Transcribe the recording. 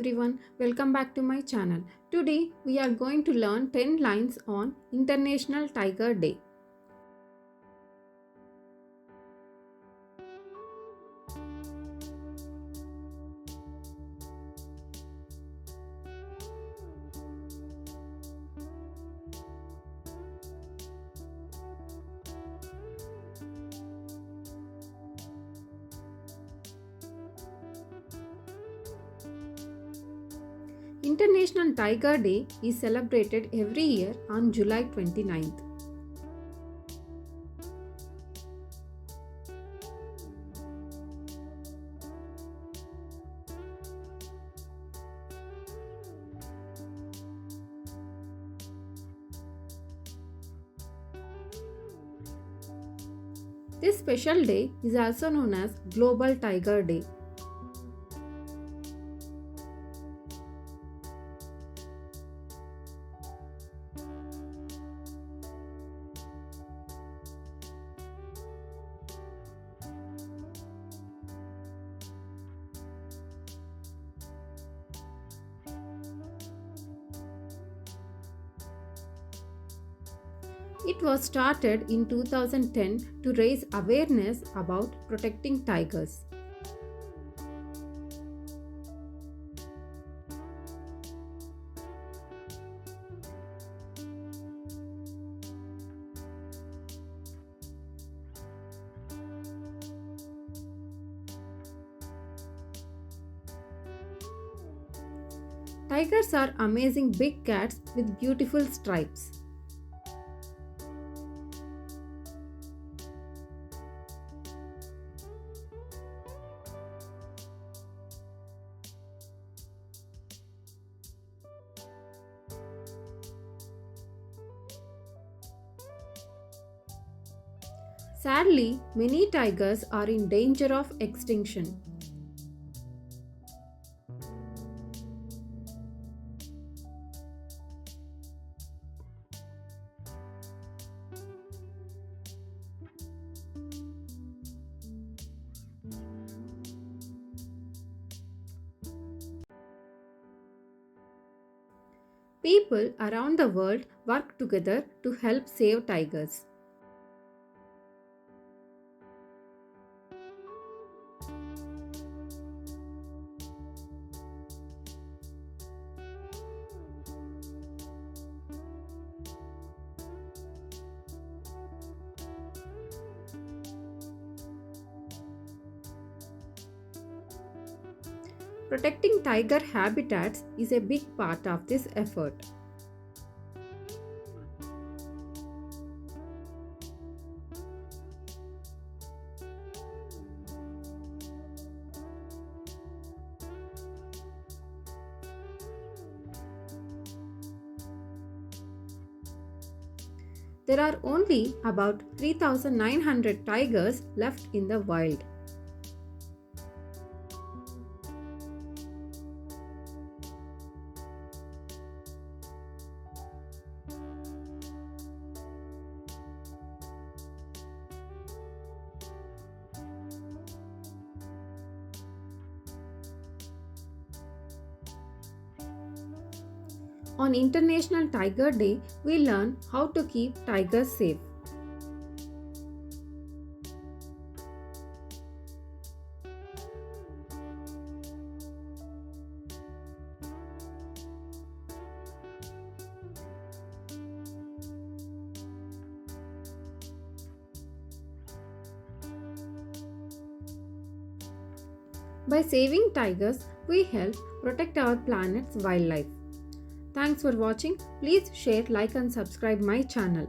everyone, welcome back to my channel. Today we are going to learn 10 lines on International Tiger Day. International Tiger Day is celebrated every year on July 29th. This special day is also known as Global Tiger Day. It was started in 2010 to raise awareness about protecting tigers. Tigers are amazing big cats with beautiful stripes. Sadly, many tigers are in danger of extinction. People around the world work together to help save tigers. Protecting tiger habitats is a big part of this effort. There are only about 3,900 tigers left in the wild. On International Tiger Day, we learn how to keep tigers safe. By saving tigers, we help protect our planet's wildlife. Thanks for watching. Please share, like and subscribe my channel.